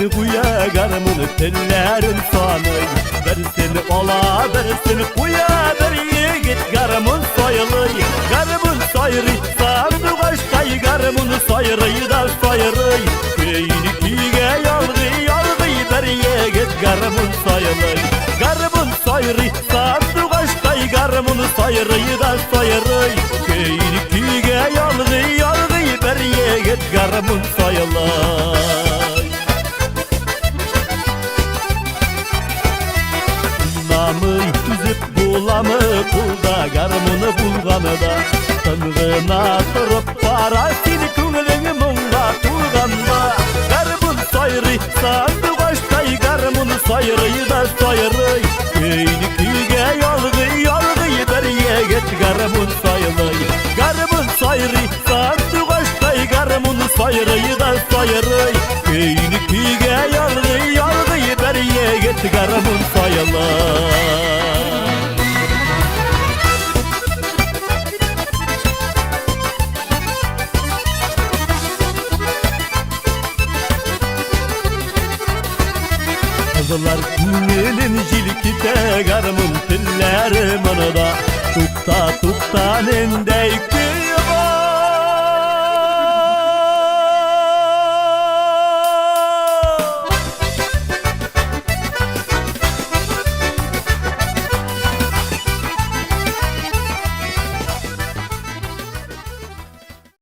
Birisini kuya garımını tellerin sanı. Birisini ola birisini kuya bir yigit garımın soyulu. Garımın soyru sandı kaşkay garımını soyru da soyru. Beyni kiye yalgı yalgı bir yigit garımın soyulu. Garımın soyru sandı kaşkay garımını soyru da soyru. Beyni kiye yalgı yalgı bir yigit garımın soyulu. Üzüp bulamı kulda garmını bulganıda Tınğına turup parasini künlüğü munga tulganda Garmın soyri sandı başkay garmını soyri da soyri Beyni kilge yalgı yalgı bir yegit garmın soyri Garmın soyri sandı başkay garmını soyri da soyri Beyni kilge yalgı yalgı bir yegit garmın soyri Kızılar günelin jilkite garımın tillerim anada Tukta tukta nendey